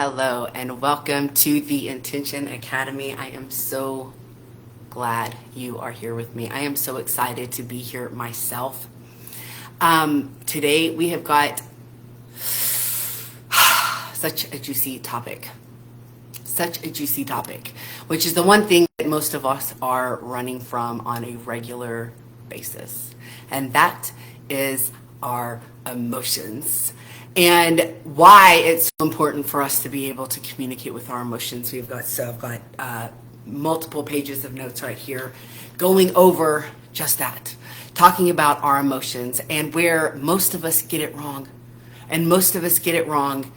Hello, and welcome to the Intention Academy. I am so glad you are here with me. I am so excited to be here myself. Today we have got such a juicy topic. Which is the one thing that most of us are running from on a regular basis. And that is our emotions. And why it's so important for us to be able to communicate with our emotions. I've got multiple pages of notes right here going over just that, talking about our emotions and where most of us get it wrong. And most of us get it wrong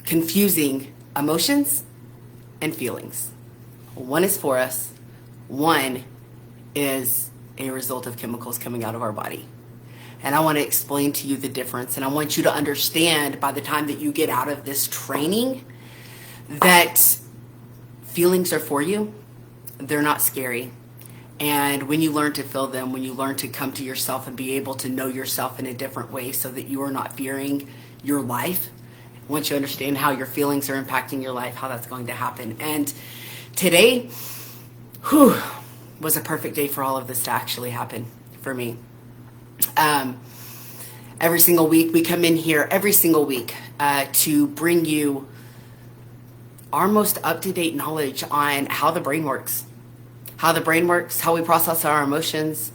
confusing emotions and feelings. One is for us, one is a result of chemicals coming out of our body. And I want to explain to you the difference, and I want you to understand by the time that you get out of this training that feelings are for you. They're not scary. And when you learn to feel them, when you learn to come to yourself and be able to know yourself in a different way so that you are not fearing your life, once you understand how your feelings are impacting your life, how that's going to happen. And today, was a perfect day for all of this to actually happen for me. Every single week, we come in here every single week to bring you our most up-to-date knowledge on how the brain works. How we process our emotions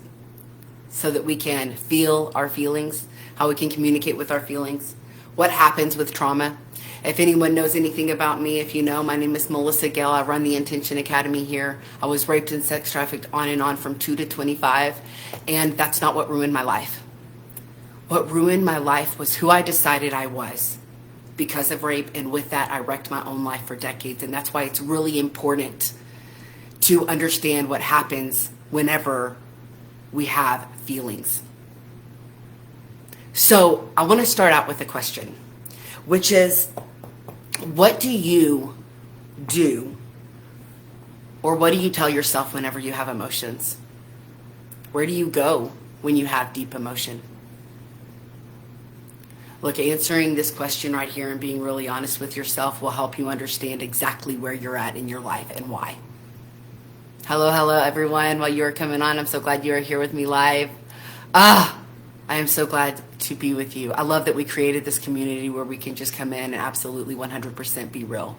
so that we can feel our feelings, how we can communicate with our feelings, what happens with trauma. If anyone knows anything about me, if you know, my name is Melissa Gale. I run the Intention Academy here. I was raped and sex trafficked on and on from 2 to 25, and that's not what ruined my life. What ruined my life was who I decided I was because of rape, and with that, I wrecked my own life for decades, and that's why it's really important to understand what happens whenever we have feelings. So I want to start out with a question, which is, what do you do, or what do you tell yourself whenever you have emotions? Where do you go when you have deep emotion? Look, answering this question right here and being really honest with yourself will help you understand exactly where you're at in your life and why. Hello, everyone. While you are coming on, I'm so glad you are here with me live. I am so glad to be with you. I love that we created this community where we can just come in and absolutely 100% be real.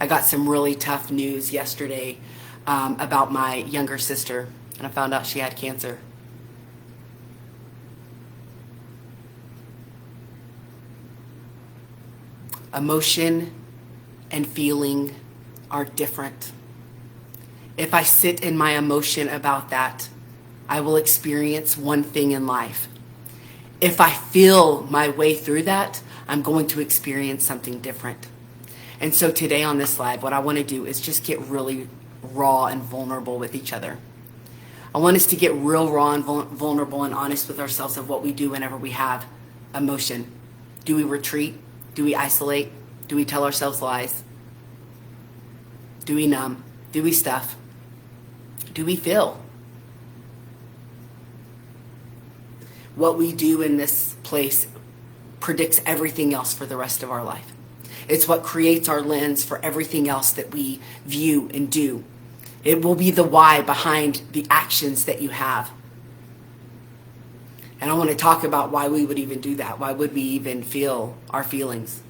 I got some really tough news yesterday about my younger sister, and I found out she had cancer. Emotion and feeling are different. If I sit in my emotion about that, I will experience one thing in life. If I feel my way through that, I'm going to experience something different. And so today on this live, what I want to do is just get really raw and vulnerable with each other. I want us to get real raw and vulnerable and honest with ourselves of what we do whenever we have emotion. Do we retreat? Do we isolate? Do we tell ourselves lies? Do we numb? Do we stuff? Do we feel? What we do in this place predicts everything else for the rest of our life. It's what creates our lens for everything else that we view and do. It will be the why behind the actions that you have. And I want to talk about why we would even do that. Why would we even feel our feelings?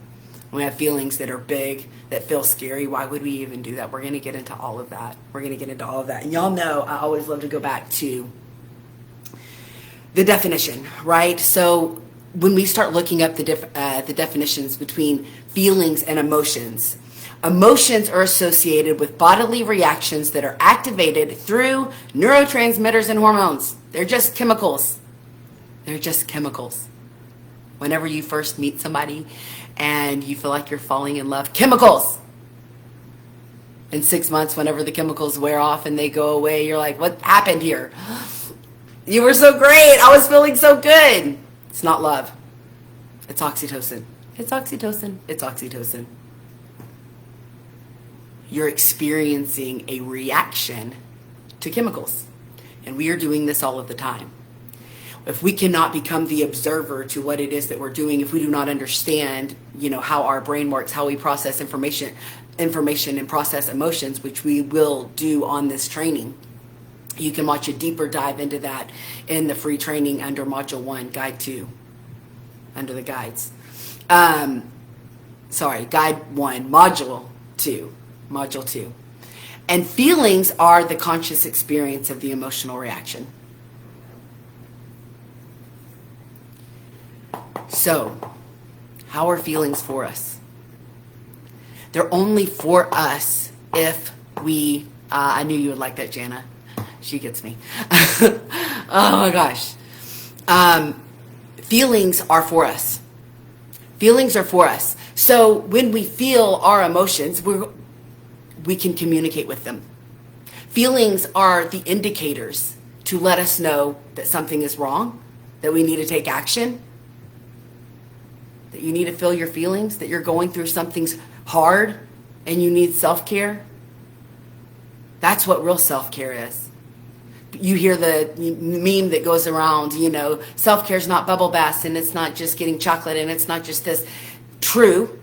When we have feelings that are big, that feel scary, why would we even do that? We're going to get into all of that. And y'all know I always love to go back to the definition, right? So when we start looking up the definitions between feelings and emotions, emotions are associated with bodily reactions that are activated through neurotransmitters and hormones. They're just chemicals. Whenever you first meet somebody and you feel like you're falling in love, chemicals. In 6 months, whenever the chemicals wear off and they go away, you're like, what happened here? You were so great. I was feeling so good. It's not love. It's oxytocin. You're experiencing a reaction to chemicals. And we are doing this all of the time. if we cannot become the observer to what it is that we're doing, if we do not understand, how our brain works, how we process information and process emotions, which we will do on this training. You can watch a deeper dive into that in the free training under Module 1, Guide 2, under the guides. Guide 1, Module 2. And feelings are the conscious experience of the emotional reaction. So, how are feelings for us? They're only for us if we, I knew you would like that, Jana. She gets me. Oh my gosh. Feelings are for us. Feelings are for us. So when we feel our emotions, we can communicate with them. Feelings are the indicators to let us know that something is wrong, that we need to take action, that you need to feel your feelings, that you're going through something's hard and you need self-care. That's what real self-care is. You hear the meme that goes around, self-care is not bubble baths, and it's not just getting chocolate, and it's not just this. True.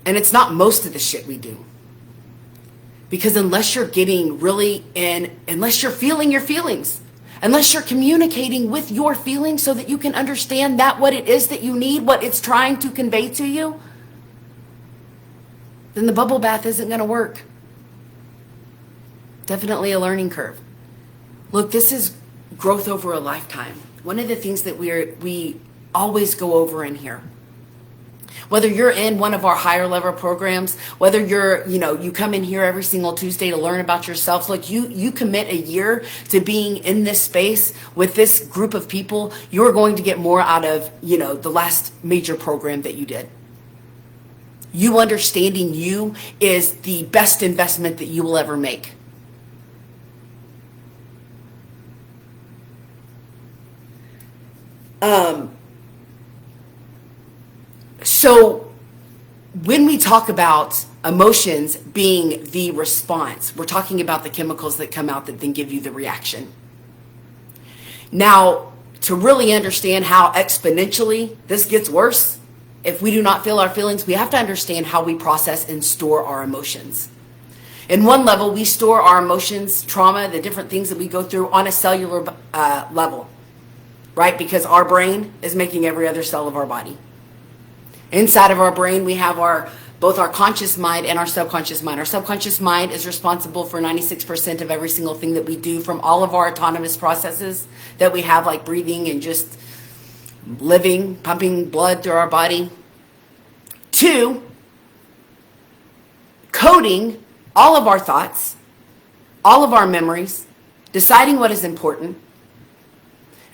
And it's not most of the shit we do. Because unless you're getting really unless you're feeling your feelings, unless you're communicating with your feelings so that you can understand that what it is that you need, what it's trying to convey to you, then the bubble bath isn't going to work. Definitely a learning curve. Look, this is growth over a lifetime. One of the things that we always go over in here, whether you're in one of our higher level programs, whether you come in here every single Tuesday to learn about yourself. Look, you commit a year to being in this space with this group of people, you're going to get more out of, the last major program that you did. You understanding you is the best investment that you will ever make. So when we talk about emotions being the response, we're talking about the chemicals that come out that then give you the reaction. Now, to really understand how exponentially this gets worse, if we do not feel our feelings, we have to understand how we process and store our emotions. In one level, we store our emotions, trauma, the different things that we go through on a cellular level, right? Because our brain is making every other cell of our body. Inside of our brain, we have both our conscious mind and our subconscious mind. Our subconscious mind is responsible for 96% of every single thing that we do, from all of our autonomous processes that we have, like breathing and just living, pumping blood through our body, to coding all of our thoughts, all of our memories, deciding what is important.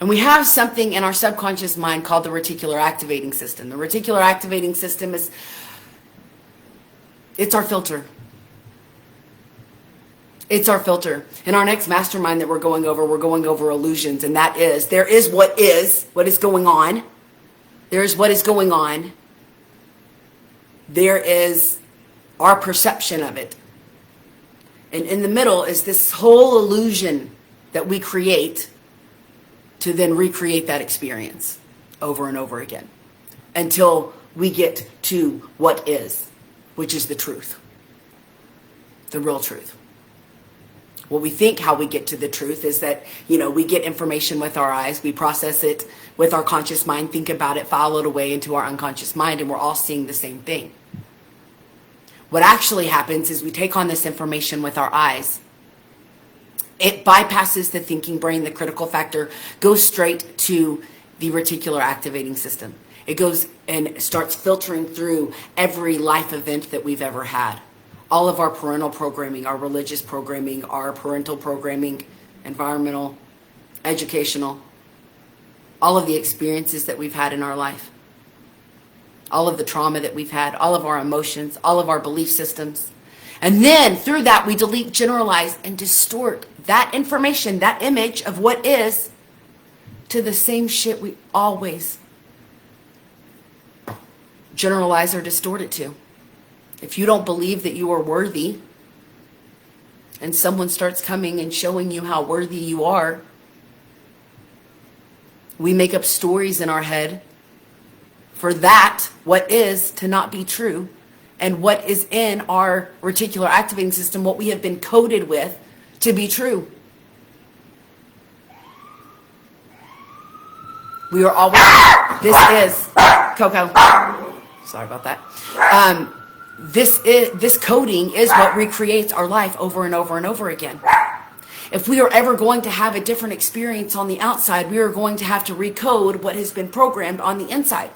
And we have something in our subconscious mind called the reticular activating system. The reticular activating system it's our filter. It's our filter. In our next mastermind that we're going over illusions. And that is, there is what is going on. There is what is going on. There is our perception of it. And in the middle is this whole illusion that we create to then recreate that experience over and over again until we get to what is, which is the truth, the real truth. What we think how we get to the truth is that, we get information with our eyes, we process it with our conscious mind, think about it, file it away into our unconscious mind, and we're all seeing the same thing. What actually happens is we take on this information with our eyes. It bypasses the thinking brain, the critical factor, goes straight to the reticular activating system. It goes and starts filtering through every life event that we've ever had. All of our parental programming, our religious programming, our parental programming, environmental, educational, all of the experiences that we've had in our life, all of the trauma that we've had, all of our emotions, all of our belief systems. And then through that, we delete, generalize, and distort that information, that image of what is, to the same shit we always generalize or distort it to. If you don't believe that you are worthy, and someone starts coming and showing you how worthy you are, We make up stories in our head for that, what is, to not be true, and what is in our reticular activating system, what we have been coded with, to be true. We are always, this is, Coco, sorry about that. This coding is what recreates our life over and over and over again. If we are ever going to have a different experience on the outside, we are going to have to recode what has been programmed on the inside.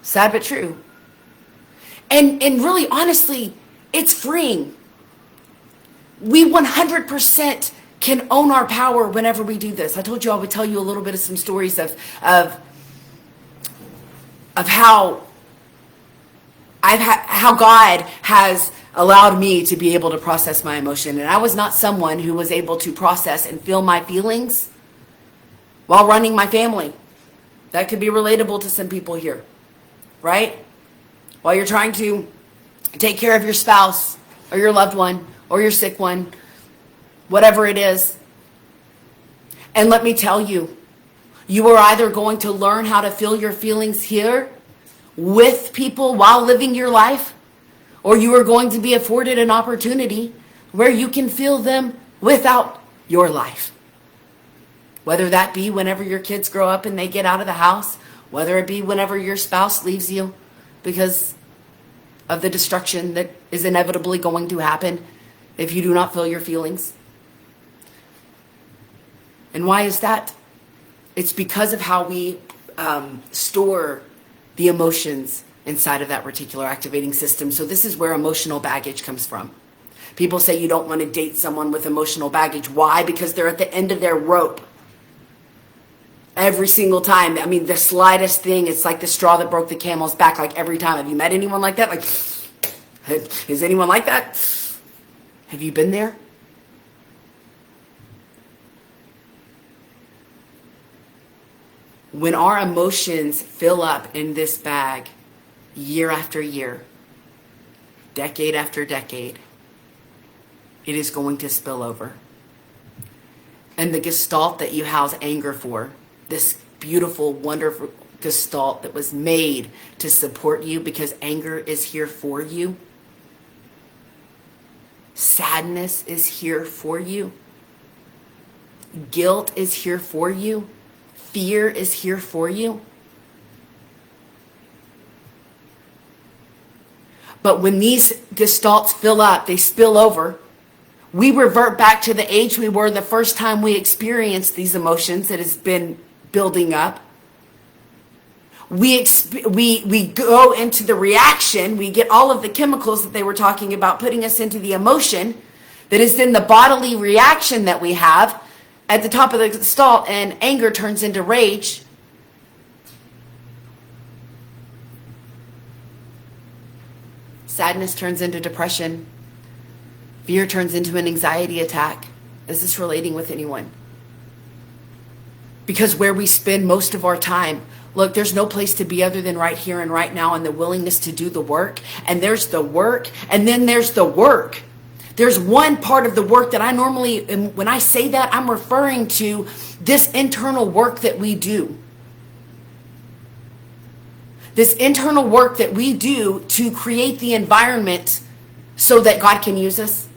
Sad but true. And really, honestly, it's freeing. We 100% can own our power whenever we do this. I told you I would tell you a little bit of some stories of how how God has allowed me to be able to process my emotion. And I was not someone who was able to process and feel my feelings while running my family. That could be relatable to some people here, right? While you're trying to take care of your spouse or your loved one or your sick one, whatever it is. And let me tell you, you are either going to learn how to feel your feelings here with people while living your life, or you are going to be afforded an opportunity where you can feel them without your life. Whether that be whenever your kids grow up and they get out of the house, whether it be whenever your spouse leaves you because of the destruction that is inevitably going to happen if you do not feel your feelings. And why is that? It's because of how we store the emotions inside of that reticular activating system. So this is where emotional baggage comes from. People say you don't want to date someone with emotional baggage. Why? Because they're at the end of their rope. Every single time. I mean, the slightest thing, it's like the straw that broke the camel's back, like every time. Have you met anyone like that? Like, is anyone like that? Have you been there? When our emotions fill up in this bag, year after year, decade after decade, it is going to spill over. And the gestalt that you house anger for, this beautiful, wonderful gestalt that was made to support you because anger is here for you. Sadness is here for you. Guilt is here for you. Fear is here for you. But when these gestalts fill up, they spill over. We revert back to the age we were the first time we experienced these emotions that has been building up. We go into the reaction. We get all of the chemicals that they were talking about, putting us into the emotion that is then the bodily reaction that we have at the top of the gestalt, and anger turns into rage. Sadness turns into depression. Fear turns into an anxiety attack. Is this relating with anyone? Because where we spend most of our time, look, there's no place to be other than right here and right now, and the willingness to do the work. And there's the work, and then there's the work. There's one part of the work that I normally, when I say that, I'm referring to this internal work that we do. This internal work that we do to create the environment so that God can use us.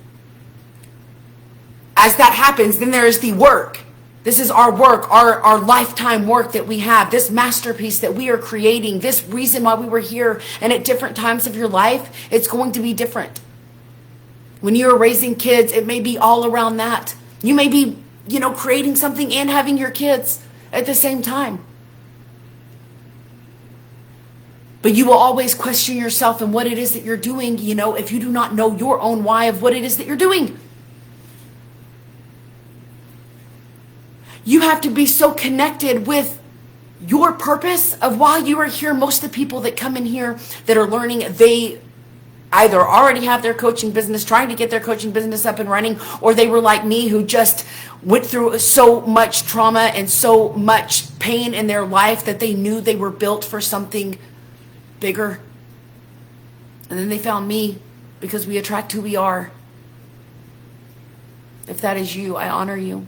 As that happens, then there is the work. This is our work, our lifetime work that we have, this masterpiece that we are creating, this reason why we were here. And at different times of your life, it's going to be different. When you're raising kids, it may be all around that. You may be, creating something and having your kids at the same time. But you will always question yourself and what it is that you're doing, if you do not know your own why of what it is that you're doing. You have to be so connected with your purpose of why you are here. Most of the people that come in here that are learning, they either already have their coaching business, trying to get their coaching business up and running, or they were like me who just went through so much trauma and so much pain in their life that they knew they were built for something bigger. And then they found me because we attract who we are. If that is you, I honor you.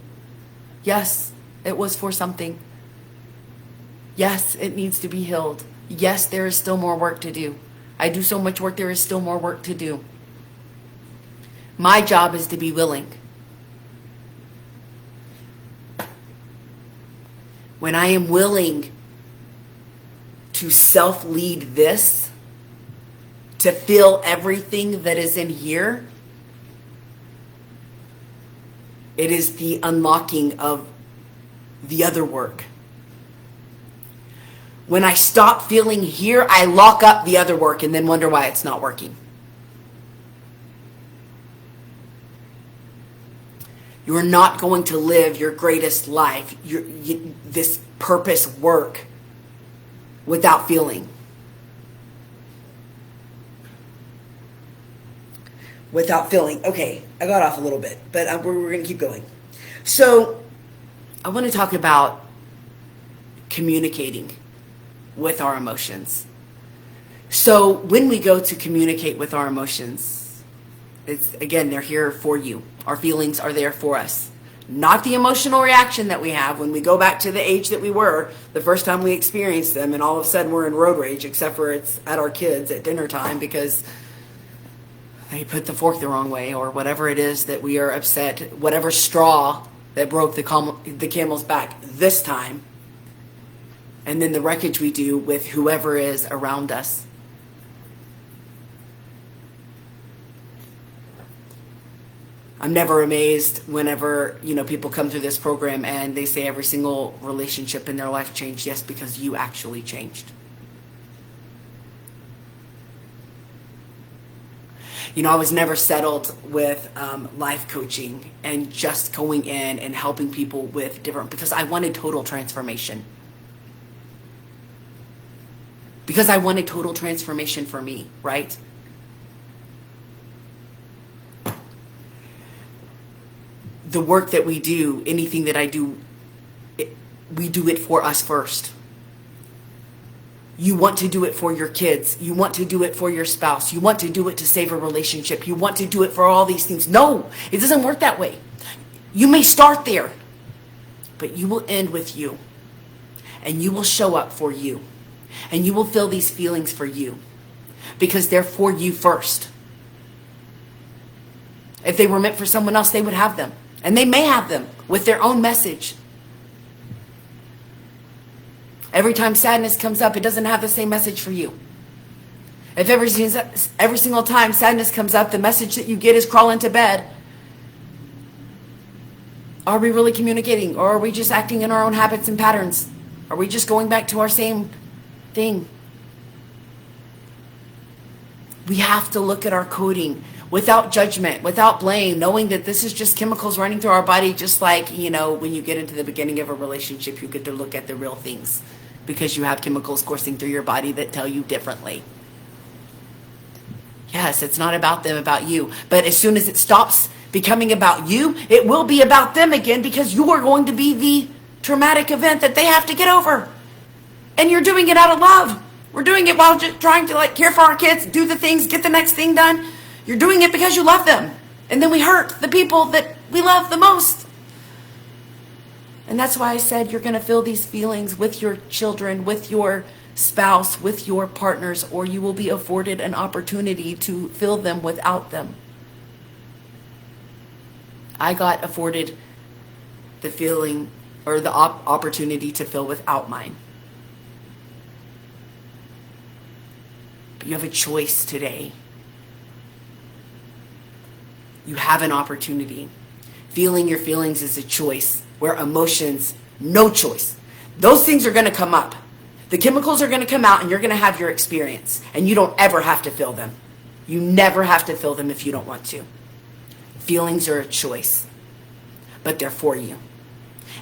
Yes, it was for something. Yes, it needs to be healed. Yes, there is still more work to do. I do so much work, there is still more work to do. My job is to be willing. When I am willing to self-lead this, to feel everything that is in here, it is the unlocking of the other work. When I stop feeling here, I lock up the other work and then wonder why it's not working. You are not going to live your greatest life, this purpose work, without feeling. Without feeling. Okay, I got off a little bit, but we're going to keep going. So, I want to talk about communicating with our emotions. So, when we go to communicate with our emotions, they're here for you. Our feelings are there for us. Not the emotional reaction that we have when we go back to the age that we were the first time we experienced them, and all of a sudden we're in road rage, except for it's at our kids at dinner time because they put the fork the wrong way, or whatever it is that we are upset, whatever straw that broke the camel's back this time, and then the wreckage we do with whoever is around us. I'm never amazed whenever, people come through this program and they say every single relationship in their life changed. Yes, because you actually changed. I was never settled with life coaching and just going in and helping people with because I wanted total transformation. Because I wanted total transformation for me, right? The work that we do, anything that I do, we do it for us first. You want to do it for your kids. You want to do it for your spouse. You want to do it to save a relationship. You want to do it for all these things. No, it doesn't work that way. You may start there, but you will end with you. And you will show up for you. And you will feel these feelings for you. Because they're for you first. If they were meant for someone else, they would have them. And they may have them with their own message. Every time sadness comes up, it doesn't have the same message for you. If every single time sadness comes up, the message that you get is crawl into bed, are we really communicating? Or are we just acting in our own habits and patterns? Are we just going back to our same thing? We have to look at our coding without judgment, without blame, knowing that this is just chemicals running through our body, just like, when you get into the beginning of a relationship, you get to look at the real things because you have chemicals coursing through your body that tell you differently. Yes, it's not about them, about you. But as soon as it stops becoming about you, it will be about them again because you are going to be the traumatic event that they have to get over. And you're doing it out of love. We're doing it while just trying to care for our kids, do the things, get the next thing done. You're doing it because you love them. And then we hurt the people that we love the most. And that's why I said you're going to feel these feelings with your children, with your spouse, with your partners, or you will be afforded an opportunity to feel them without them. I got afforded the feeling or the opportunity to feel without mine. But you have a choice today. You have an opportunity. Feeling your feelings is a choice, where emotions, no choice. Those things are going to come up. The chemicals are going to come out and you're going to have your experience. And you don't ever have to feel them. You never have to feel them if you don't want to. Feelings are a choice, but they're for you.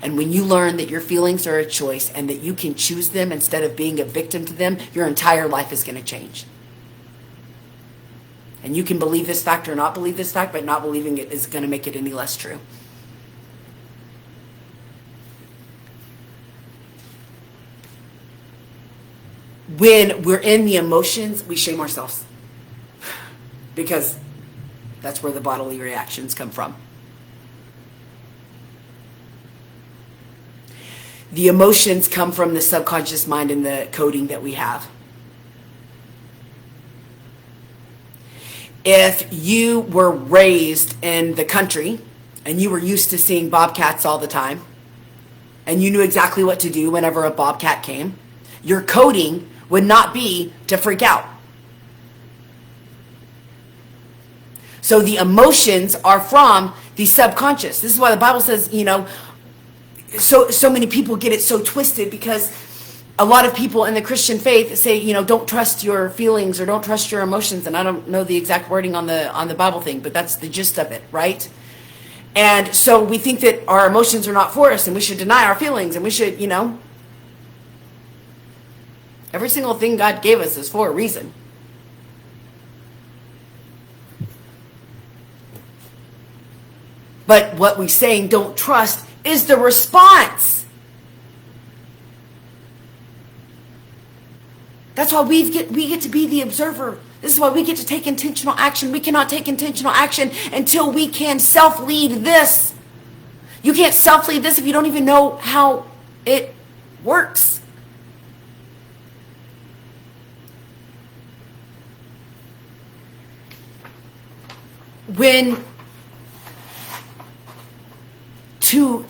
And when you learn that your feelings are a choice and that you can choose them instead of being a victim to them, your entire life is going to change. And you can believe this fact or not believe this fact, but not believing it is going to make it any less true. When we're in the emotions, we shame ourselves. Because that's where the bodily reactions come from. The emotions come from the subconscious mind and the coding that we have. If you were raised in the country and you were used to seeing bobcats all the time, and you knew exactly what to do whenever a bobcat came, your coding would not be to freak out. So the emotions are from the subconscious. This is why the Bible says, so many people get it so twisted, because a lot of people in the Christian faith say, don't trust your feelings or don't trust your emotions. And I don't know the exact wording on the Bible thing, but that's the gist of it, right? And so we think that our emotions are not for us and we should deny our feelings and we should, every single thing God gave us is for a reason. But what we saying don't trust is the response. That's why we get to be the observer. This is why we get to take intentional action. We cannot take intentional action until we can self-lead this. You can't self-lead this if you don't even know how it works.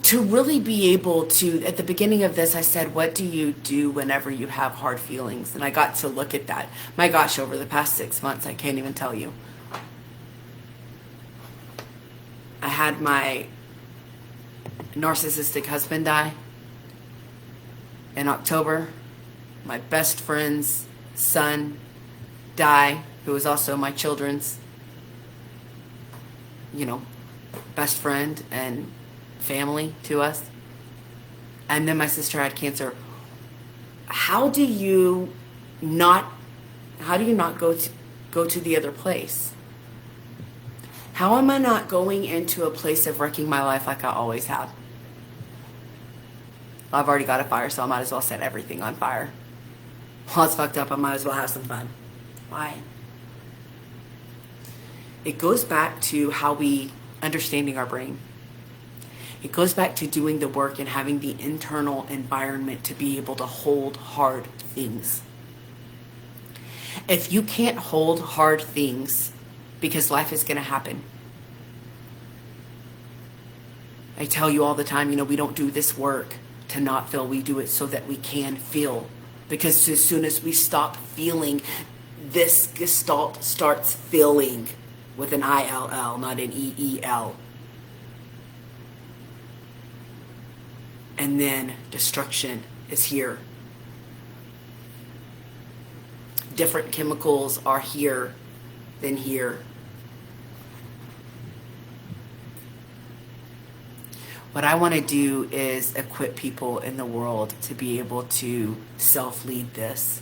To really be able to, at the beginning of this, I said, what do you do whenever you have hard feelings? And I got to look at that. My gosh, over the past 6 months, I can't even tell you. I had my narcissistic husband die in October. My best friend's son die, who was also my children's, best friend and family to us. And then my sister had cancer. How do you not go to the other place? How am I not going into a place of wrecking my life like I always have? I've already got a fire, so I might as well set everything on fire. While it's fucked up, I might as well have some fun. Why? It goes back to how we understanding our brain. It goes back to doing the work and having the internal environment to be able to hold hard things. If you can't hold hard things, because life is going to happen. I tell you all the time, we don't do this work to not feel. We do it so that we can feel. Because as soon as we stop feeling, this gestalt starts filling with an ILL, not an EEL. And then destruction is here. Different chemicals are here than here. What I want to do is equip people in the world to be able to self-lead this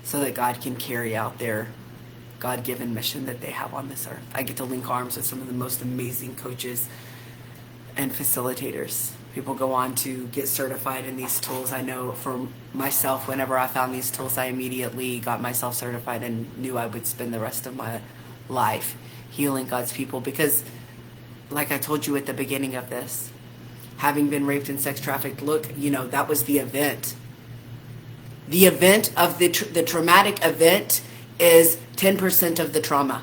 so that God can carry out their God-given mission that they have on this earth. I get to link arms with some of the most amazing coaches and facilitators. People go on to get certified in these tools. I know for myself, whenever I found these tools, I immediately got myself certified and knew I would spend the rest of my life healing God's people. Because, like I told you at the beginning of this, having been raped and sex trafficked, that was the event. The event of the traumatic event is 10% of the trauma.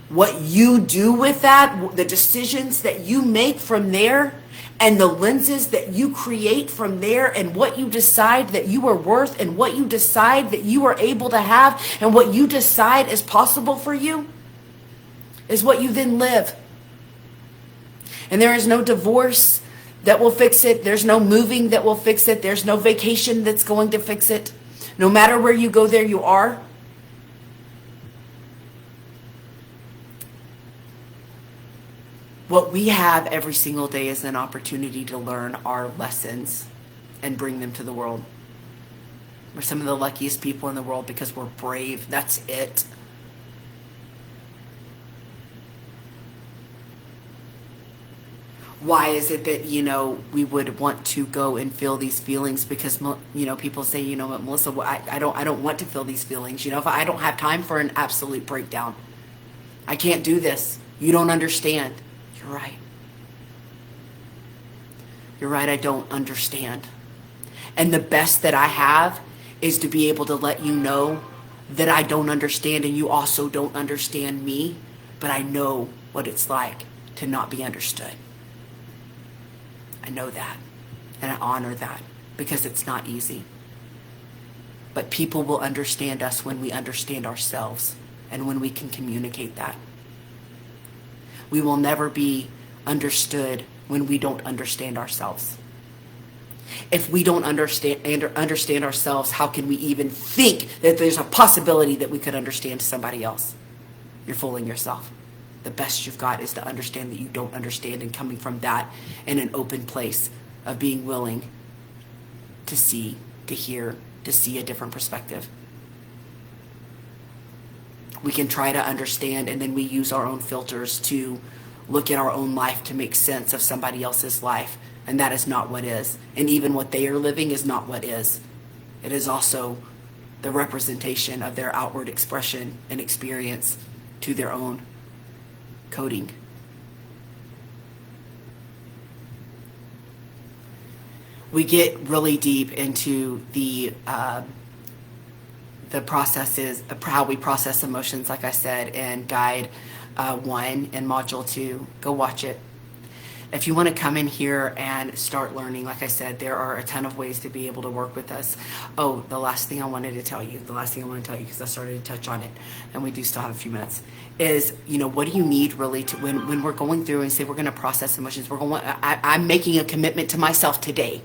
What you do with that, the decisions that you make from there, and the lenses that you create from there, and what you decide that you are worth, and what you decide that you are able to have, and what you decide is possible for you, is what you then live. And there is no divorce that will fix it. There's no moving that will fix it. There's no vacation that's going to fix it. No matter where you go, there you are. What we have every single day is an opportunity to learn our lessons and bring them to the world. We're some of the luckiest people in the world because we're brave. That's it. Why is it that, we would want to go and feel these feelings? Because, people say, Melissa, I don't want to feel these feelings. If I don't have time for an absolute breakdown. I can't do this. You don't understand. You're right. You're right, I don't understand. And the best that I have is to be able to let you know that I don't understand and you also don't understand me, but I know what it's like to not be understood. I know that, and I honor that because it's not easy. But people will understand us when we understand ourselves and when we can communicate that. We will never be understood when we don't understand ourselves. If we don't understand ourselves, how can we even think that there's a possibility that we could understand somebody else? You're fooling yourself. The best you've got is to understand that you don't understand, and coming from that in an open place of being willing to see, to hear, to see a different perspective. We can try to understand, and then we use our own filters to look at our own life to make sense of somebody else's life. And that is not what is. And even what they are living is not what is. It is also the representation of their outward expression and experience to their own coding. We get really deep into the processes, how we process emotions, like I said, in Guide 1 and Module 2. Go watch it. If you want to come in here and start learning, like I said, there are a ton of ways to be able to work with us. Oh, the last thing I wanted to tell you, because I started to touch on it, and we do still have a few minutes, is, what do you need really to, when we're going through and say we're going to process emotions, I'm making a commitment to myself today.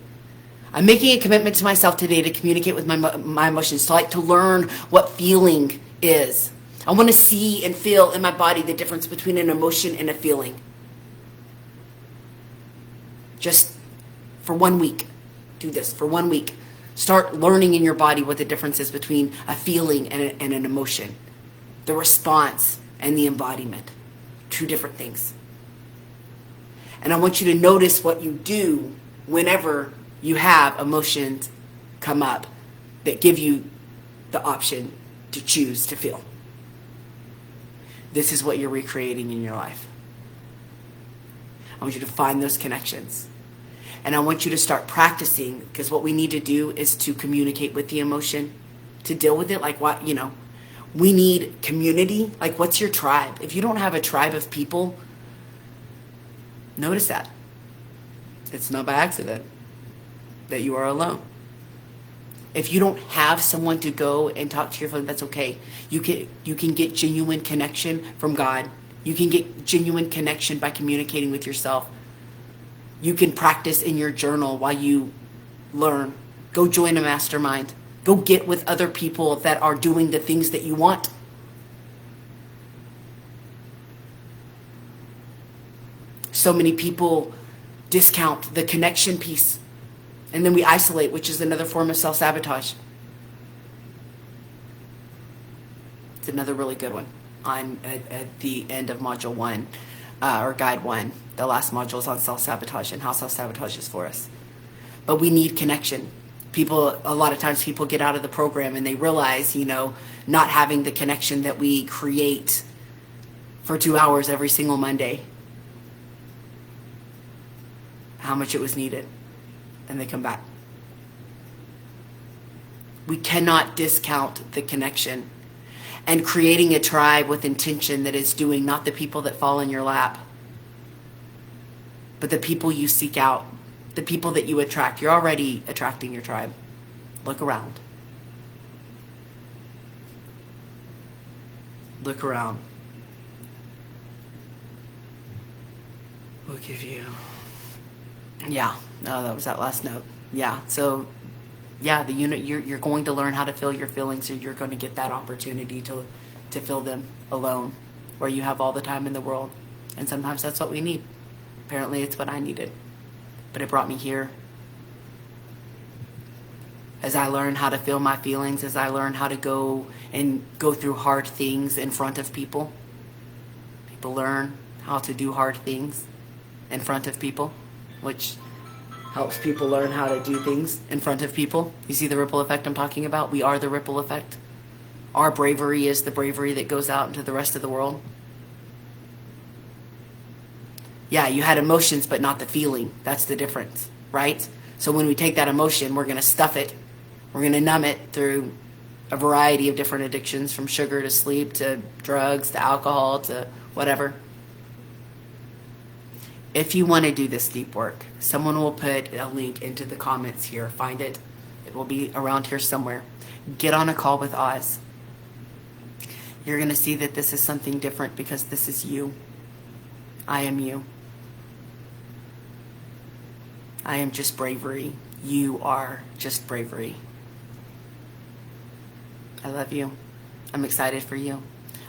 I'm making a commitment to myself today to communicate with my emotions, to learn what feeling is. I want to see and feel in my body the difference between an emotion and a feeling. Just for 1 week, do this for 1 week. Start learning in your body what the difference is between a feeling and an emotion. The response and the embodiment. Two different things. And I want you to notice what you do whenever you have emotions come up that give you the option to choose to feel. This is what you're recreating in your life. I want you to find those connections. And I want you to start practicing, because what we need to do is to communicate with the emotion, to deal with it. Like what, we need community. Like, what's your tribe? If you don't have a tribe of people, notice that. It's not by accident that you are alone. If you don't have someone to go and talk to your phone, that's okay. You can get genuine connection from God. You can get genuine connection by communicating with yourself. You can practice in your journal while you learn. Go join a mastermind. Go get with other people that are doing the things that you want. So many people discount the connection piece, and then we isolate, which is another form of self-sabotage. It's another really good one on at the end of Module 1, or Guide 1. The last module is on self-sabotage and how self-sabotage is for us. But we need connection. A lot of times people get out of the program and they realize, not having the connection that we create for 2 hours every single Monday, how much it was needed. And they come back. We cannot discount the connection. And creating a tribe with intention that is doing not the people that fall in your lap, but the people you seek out, the people that you attract. You're already attracting your tribe. Look around. Look around. We'll give you... Yeah, no, that was that last note. Yeah, so, yeah, the unit, you're going to learn how to feel your feelings, and you're going to get that opportunity to feel them alone, where you have all the time in the world. And sometimes that's what we need. Apparently it's what I needed. But it brought me here. As I learned how to feel my feelings, as I learned how to go through hard things in front of people. People learn how to do hard things in front of people, which helps people learn how to do things in front of people. You see the ripple effect I'm talking about? We are the ripple effect. Our bravery is the bravery that goes out into the rest of the world. Yeah, you had emotions, but not the feeling. That's the difference, right? So when we take that emotion, we're going to stuff it. We're going to numb it through a variety of different addictions, from sugar to sleep to drugs to alcohol to whatever. If you want to do this deep work, someone will put a link into the comments here. Find it. It will be around here somewhere. Get on a call with Oz. You're going to see that this is something different because this is you. I am you. I am just bravery. You are just bravery. I love you. I'm excited for you.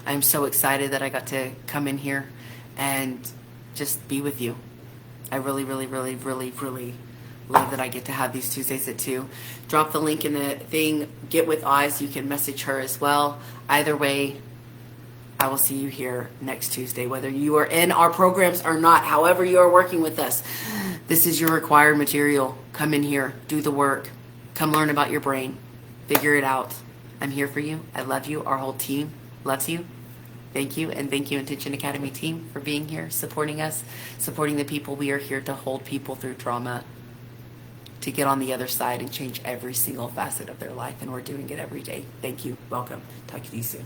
I'm so excited that I got to come in here and just be with you. I really, really, really, really, really love that I get to have these Tuesdays at 2. Drop the link in the thing. Get with Oz. You can message her as well. Either way, I will see you here next Tuesday, whether you are in our programs or not. However you are working with us, this is your required material. Come in here. Do the work. Come learn about your brain. Figure it out. I'm here for you. I love you. Our whole team loves you. Thank you. And thank you, Intention Academy team, for being here, supporting us, supporting the people. We are here to hold people through trauma, to get on the other side and change every single facet of their life. And we're doing it every day. Thank you. Welcome. Talk to you soon.